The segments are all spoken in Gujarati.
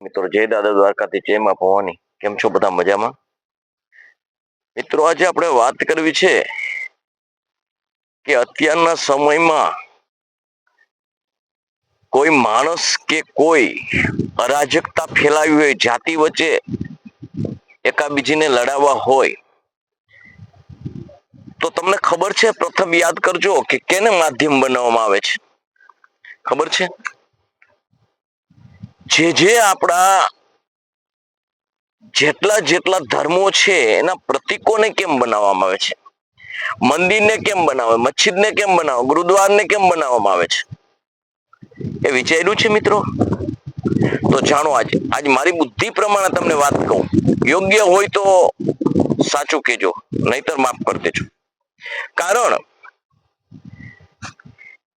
મિત્રો જય દાદા દ્વારકાથી જય માં ભવાની. કેમ છો બધા મજામાં? મિત્રો આજે આપણે વાત કરવી છે કે અત્યારના સમયમાં કોઈ માણસ કે કોઈ અરાજકતા ફેલાવી હોય, જાતિ વચ્ચે એકાબીજીને લડાવવા હોય તો તમને ખબર છે, પ્રથમ યાદ કરજો કે કેને માધ્યમ બનાવવામાં આવે છે. ખબર છે? જે આપણા જેટલા જેટલા ધર્મો છે એના પ્રતીકોને કેમ બનાવવામાં આવે છે? મંદિરને કેમ બનાવે, મસ્જિદને કેમ બનાવે, ગુરુદ્વારને કેમ બનાવવામાં આવે છે? એ વિચાર્યું છે મિત્રો? તો જાણો, આજ મારી બુદ્ધિ પ્રમાણે તમને વાત કહું, યોગ્ય હોય તો સાચું કેજો, નહીતર માફ કરી દેજો. કારણ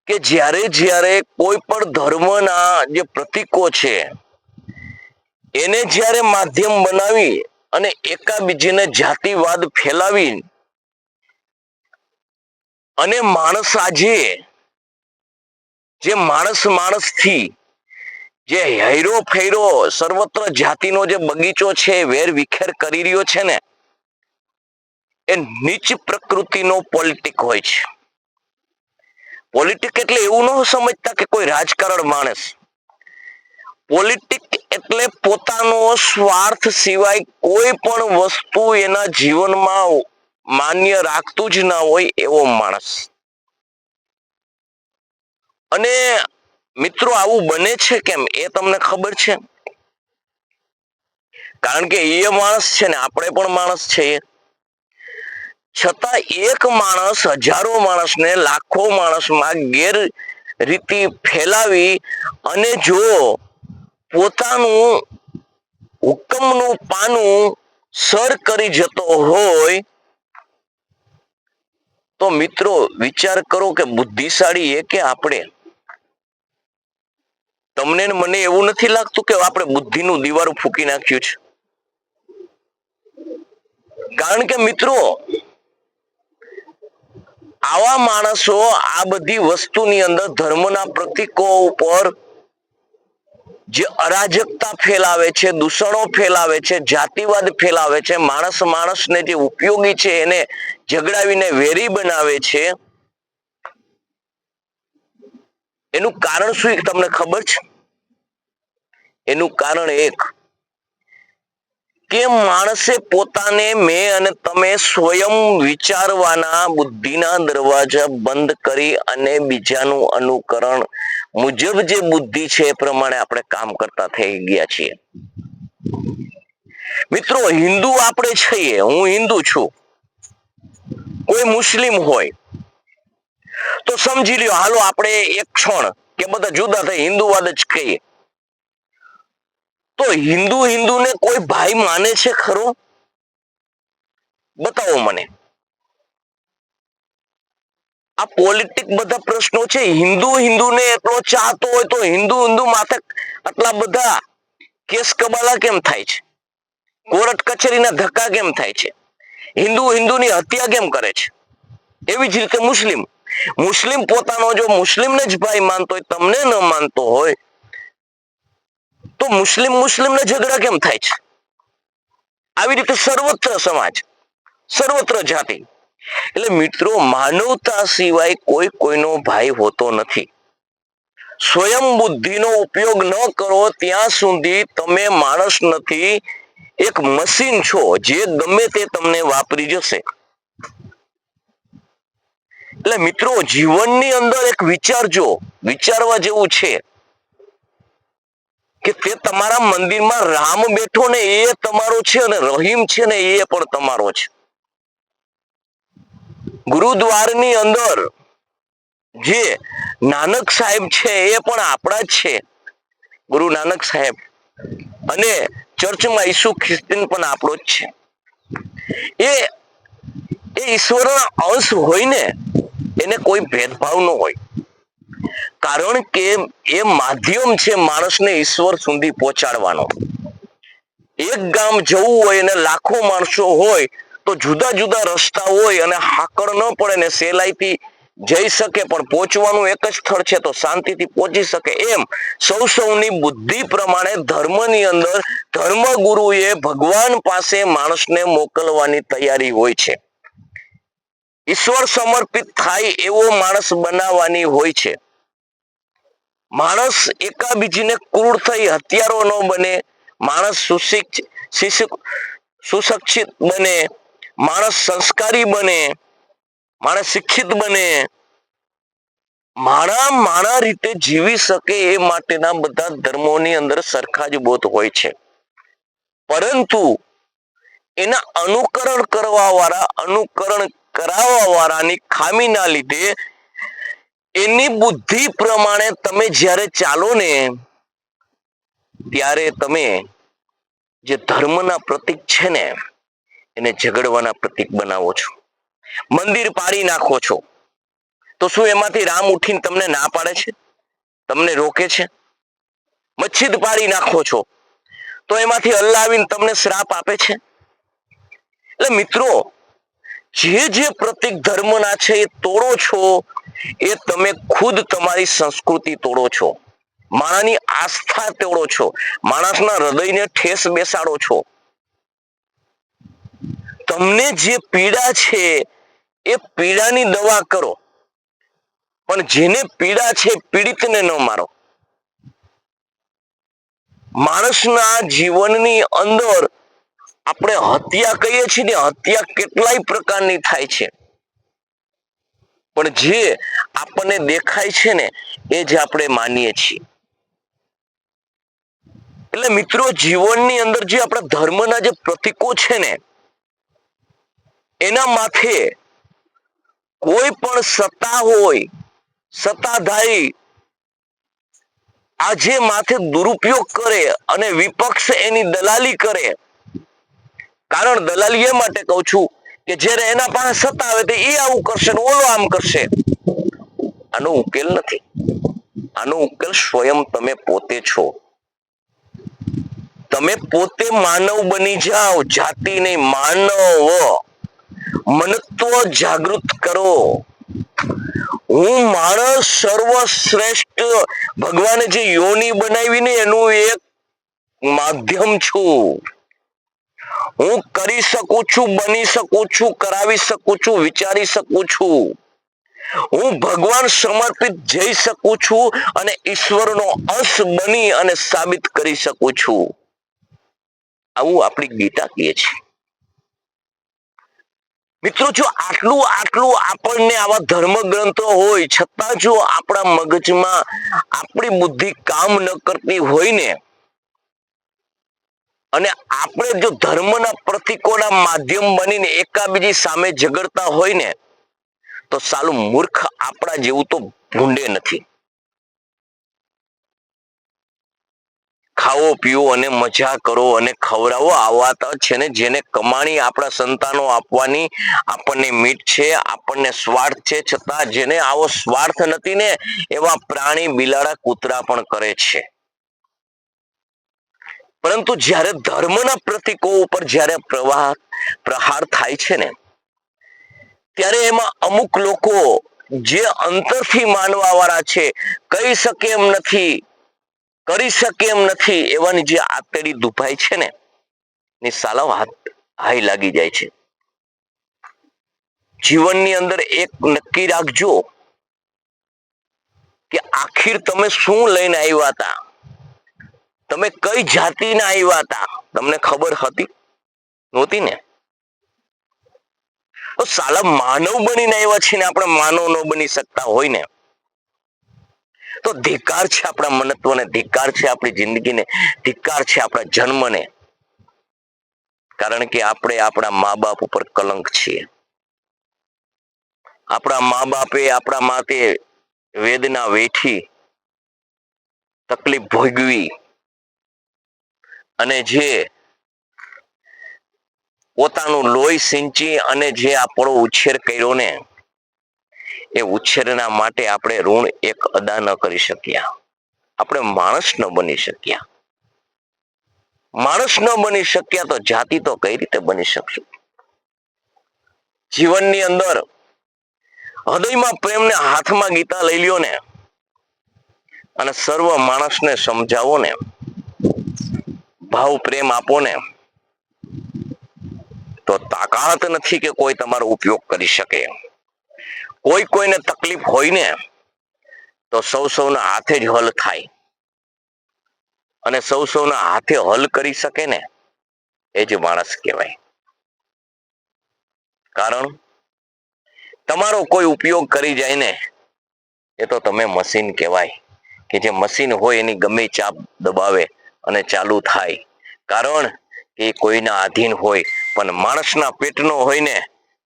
કે જ્યારે જ્યારે કોઈ પણ ધર્મના જે પ્રતીકો છે એને જ્યારે માધ્યમ બનાવી અને એકાબીજીને જાતિવાદ ફેલાવી અને માણસ આજે જે માણસથી જે હેરો ફેરો સર્વત્ર જાતિનો જે બગીચો છે વેર વિખેર કરી રહ્યો છે ને, એ નીચ પ્રકૃતિનો પોલિટિક હોય છે. પોલિટિક એટલે એવું ન સમજતા કે કોઈ રાજકારણ માણસ. પોલિટિક એટલે પોતાનો સ્વાર્થ સિવાય કોઈ પણ વસ્તુ એના જીવનમાં માન્ય રાખતું જ ના હોય એવો માણસ. અને મિત્રો આવું બને છે કેમ એ તમને ખબર છે? કારણ કે એ માણસ છે ને આપણે પણ માણસ છીએ. છતાં એક માણસ હજારો માણસને, લાખો માણસમાં ગેરરીતિ ફેલાવી અને જો પોતાનું હુકમનું પાનું સર કરી જતો હોય તો મિત્રો વિચાર કરો કે બુદ્ધિશાળી એ કે આપણે? તમને ને મને એવું નથી લાગતું કે આપણે બુદ્ધિનું દીવારું ફૂંકી નાખ્યું છે? કારણ કે મિત્રો આવા માણસો આ બધી વસ્તુની અંદર ધર્મના પ્રતીકો ઉપર જે અરાજકતા ફેલાવે છે, દૂષણો ફેલાવે છે, જાતિવાદ ફેલાવે છે, માણસને જે ઉપયોગી છે એને ઝઘડાવીને વેરી બનાવે છે, એનું કારણ શું તમને ખબર છે? એનું કારણ એક કે માણસે પોતાને મેં અને તમે સ્વયં વિચારવાના બુદ્ધિના દરવાજા બંધ કરી અને બીજાનું અનુકરણ મુજબ જે બુદ્ધિ છે એ પ્રમાણે આપણે કામ કરતા થઈ ગયા છીએ. મિત્રો હિન્દુ આપણે છીએ, હું હિન્દુ છું, કોઈ મુસ્લિમ હોય તો સમજી લ્યો, હાલો આપણે એક ક્ષણ કે બધા જુદા થઈ હિન્દુવાદ જ કહીએ. તો હિન્દુને કોઈ ભાઈ માને છે ખરો? બતાવો મને. આ પોલિટિક બધા પ્રશ્નો છે. હિન્દુને એટલો ચાહતો હોય તો હિન્દુ માથે આટલા બધા કેસ કબાલા કેમ થાય છે? કોર્ટ કચેરીના ધક્કા કેમ થાય છે? હિન્દુની હત્યા કેમ કરે છે? એવી જ રીતે મુસ્લિમ પોતાનો જો મુસ્લિમને જ ભાઈ માનતો હોય, તમને ન માનતો હોય તો મુસ્લિમને ઝઘડા કેમ થાય છે? આવી રીતે સર્વત્ર સમાજ, સર્વત્ર જાતિ. એટલે મિત્રો માનવતા સિવાય કોઈનો ભાઈ હોતો નથી. સ્વયં બુદ્ધિનો ઉપયોગ ન કરો ત્યાં સુધી તમે માણસ નથી, એક મશીન છો જે ગમે તે તમને વાપરી જશે. એટલે મિત્રો જીવનની અંદર એક વિચારવા જેવું છે કે તે તમારા મંદિરમાં રામ બેઠો ને એ તમારો છે, અને રહીમ છે ને એ પણ તમારો છે. ગુરુદ્વારની અંદર જે નાનક સાહેબ છે એ પણ આપણા જ છે, ગુરુ નાનક સાહેબ. અને ચર્ચમાં ઈસુ ખ્રિસ્તી પણ આપણો જ છે. એ ઈશ્વરના અંશ હોય ને, એને કોઈ ભેદભાવ ન હોય. કારણ કે એ માધ્યમ છે માણસને ઈશ્વર સુધી પહોંચાડવાનો. એક ગામ જવું હોય અને લાખો માણસો હોય તો જુદા જુદા રસ્તા હોય અને હાકળ ન પડે ને સહેલાઈથી જઈ શકે, પણ પહોંચવાનું એક જ સ્થળ છે તો શાંતિથી પહોંચી શકે. એમ સૌની બુદ્ધિ પ્રમાણે ધર્મની અંદર ધર્મગુરુએ ભગવાન પાસે માણસને મોકલવાની તૈયારી હોય છે. ઈશ્વર સમર્પિત થાય એવો માણસ બનાવવાની હોય છે. માણસ એકાબીજીને ક્રૂર થઈ હત્યારો ન બને, માણસ સુશિક્ષિત બને, માણસ સંસ્કારી બને, માણસ શિક્ષિત બને, માણા રીતે જીવી શકે એ માટેના બધા ધર્મોની અંદર સરખા જ બોધ હોય છે. પરંતુ એના અનુકરણ કરાવવા વાળાની ખામીના લીધે એની બુદ્ધિ પ્રમાણે તમે જ્યારે ચાલો ને ત્યારે તમે જે ધર્મના પ્રતીક છે ને એને ઝઘડવાના પ્રતીક બનાવો છો. મંદિર પાડી નાખો છો તો શું એમાંથી રામ ઉઠીને તમને ના પાડે છે? તમને રોકે છે? મસ્જિદ પાડી નાખો છો તો એમાંથી અલ્લાહ આવીને તમને શ્રાપ આપે છે? એટલે મિત્રો, જે પ્રતીક ધર્મના છે એ તોડો છો એ તમે ખુદ તમારી સંસ્કૃતિ તોડો છો, માણસની આસ્થા તોડો છો, માણસના હૃદયને ઠેસ બેસાડો છો. તમને જે પીડા છે એ પીડાની દવા કરો, પણ જેને પીડા છે પીડિતને ન મારો. માણસના જીવનની અંદર આપણે હત્યા કહીએ છીએ ને, હત્યા કેટલાય પ્રકારની થાય છે, પણ જે આપણને દેખાય છે ને એ જ આપણે માનીએ છીએ. એટલે મિત્રો, જીવનની અંદર જે આપણા ધર્મના જે પ્રતીકો છે ને એના માથે કોઈ પણ સત્તા હોય, સત્તાધારી આજે માથે દુરુપયોગ કરે અને વિપક્ષ એની દલાલી કરે. કારણ દલાલી એ માટે કહું છું કે જ્યારે એના પાસે સત્તા આવે તો એ આવું કરશે ને ઓલો આમ કરશે. આનો ઉકેલ નથી. આનો ઉકેલ સ્વયં તમે પોતે છો. તમે પોતે માનવ બની જાઓ, જાતિ નહીં, માનવ. મનત્વ જાગૃત કરો. હું માણસ સર્વશ્રેષ્ઠ ભગવાને જે યોની બનાવી ને એનું એક માધ્યમ છું. હું કરી શકું છું, બની શકું છું, કરાવી શકું છું, વિચારી શકું છું. હું ભગવાન સમર્પિત જઈ શકું છું અને ઈશ્વરનો અંશ બની અને સાબિત કરી શકું છું. આવું આપણી ગીતા કહે છે. મિત્રો, જો આટલું આપણને આવા ધર્મ ગ્રંથો હોય છતાં જો આપણા મગજમાં આપણી બુદ્ધિ કામ ન કરતી હોય ને, અને આપણે જો ધર્મના પ્રતીકોના માધ્યમ બનીને એકાબીજી સામે ઝઘડતા હોય ને, તો સાલું મૂર્ખ આપણા જેવું તો ભૂંડે નથી. ખાઓ, પીઓ અને મજા કરો અને ખવડાવો, આવા તો છે ને જેને કમાણી આપણા સંતાનો આપવાની આપણને મીઠ છે, આપણને સ્વાર્થ છે, છતાં જેને આવો સ્વાર્થ નથી ને એવા પ્રાણી, બિલાડા, કૂતરા પણ કરે છે. પરંતુ જ્યારે ધર્મના પ્રતીકો ઉપર જ્યારે પ્રહાર થાય છે ને, ત્યારે એમાં અમુક લોકો જે અંતરથી માનવા વાળા છે, કહી શકે એમ નથી, કરી શકે એમ નથી, એવાની જે આતેડી દુભાઈ છે ને ની સાલાવ હાઈ લાગી જાય છે. જીવનની અંદર એક નક્કી રાખજો કે આખીર તમે શું લઈને આવ્યા હતા, તમે કઈ જાતિના આવ્યા હતા, તમને ખબર હતી? નહોતી ને? તો સાલા માનવ બનીને આવ્યા છીએ ને આપણે માનવ ન બની શકતા હોય ને, તો ધિક્કાર છે આપણા મનત્વને, ધિક્કાર છે આપણી જિંદગીને, ધિક્કાર છે આપણા જન્મને. કારણ કે આપણે આપણા મા બાપ ઉપર કલંક છીએ. આપણા મા બાપે આપણા માટે વેદના વેઠી, તકલીફ ભોગવી અને જે પોતાનું લોહી સિંચી અને જે આપણો ઉછેર કર્યો ને, એ ઉછેરના માટે આપણે ઋણ એક અદા ન કરી શક્યા. આપણે માણસ ન બની શક્યા. માણસ ન બની શક્યા તો જાતિ તો કઈ રીતે બની શકશે? જીવનની અંદર હૃદયમાં પ્રેમને હાથમાં ગીતા લઈ લ્યો ને અને સર્વ માણસને સમજાવો ને, ભાવ પ્રેમ આપો ને, તો તાકાત નથી કે કોઈ તમારો ઉપયોગ કરી શકે. કોઈ કોઈને તકલીફ હોય ને તો સૌના હાથે જ હલ થાય, અને સૌના હાથે હલ કરી શકે ને એ જ માણસ કહેવાય. કારણ તમારો કોઈ ઉપયોગ કરી જાય ને એ તો તમે મશીન કહેવાય, કે જે મશીન હોય એની ગમે ચાપ દબાવે અને ચાલુ થાય. કારણ કે એ કોઈના આધીન હોય, પણ માણસના પેટનો હોય ને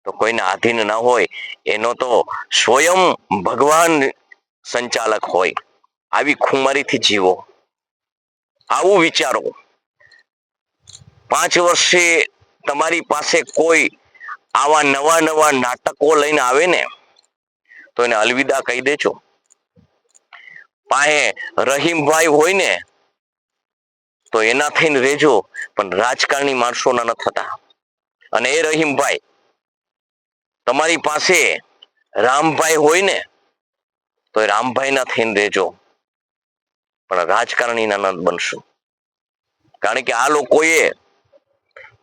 તો કોઈના આધીન ના હોય, એનો તો સ્વયં ભગવાન સંચાલક હોય. આવી ખુમારીથી જીવો, આવું વિચારો. 5 વર્ષે તમારી પાસે કોઈ આવા નવા નવા નાટકો લઈને આવે ને તો એને અલવિદા કહી દેજો. પાસે રહીમભાઈ હોય ને તો એના થઈને રેજો, પણ રાજકારણી માણસોના ન થતા. અને એ રહીમભાઈ તમારી પાસે રામભાઈ હોય ને તો એ રામભાઈ ના થઈને રેજો, પણ રાજકારણી ના ન બનશો. કારણ કે આ લોકોએ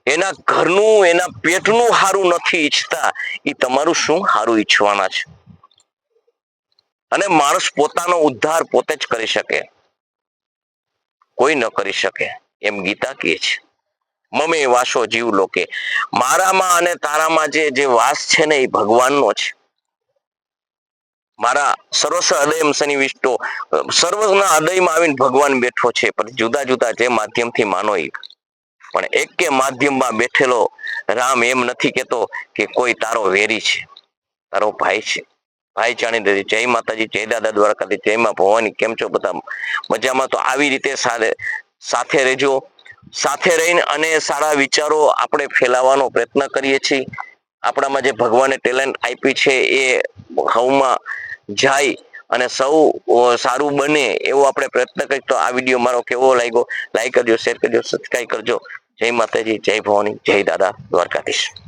એના ઘરનું એના પેટનું સારું નથી ઈચ્છતા, એ તમારું શું સારું ઈચ્છવાના છે. અને માણસ પોતાનો ઉદ્ધાર પોતે જ કરી શકે, કોઈ ન કરી શકે, એમ ગીતા કહે છે. મમે વાસો જીવ લોકે, મારામાં અને તારામાં જે વાસ છે ને એ ભગવાનનો છે. મારા સર્વસ્વ હૃદય સન્નિવિષ્ટો, સર્વના હૃદયમાં આવીને ભગવાન બેઠો છે, પણ જુદા જુદા જે માધ્યમથી માનો એ. પણ એક કે માધ્યમમાં બેઠેલો રામ એમ નથી કેતો કે કોઈ તારો વેરી છે, તારો ભાઈ છે. ભાઈ જાણી દે. જય માતાજી, જય દાદા દ્વારકાથી, જય માં ભવાની. કેમ છો બધા? મજામાં? તો આવી રીતે સાથે રહેજો. સાથે રહીને અને સારા વિચારો આપણે ફેલાવવાનો પ્રયત્ન કરીએ છીએ. આપણામાં જે ભગવાને ટેલેન્ટ આપી છે એ હવમાં જાય અને સૌ સારું બને એવો આપણે પ્રયત્ન કરીએ. તો આ વિડીયો મારો કેવો લાગ્યો, લાઈક કરજો, શેર કરજો, સબસ્ક્રાઈબ કરજો. જય માતાજી, જય ભવાની, જય દાદા દ્વારકાધીશ.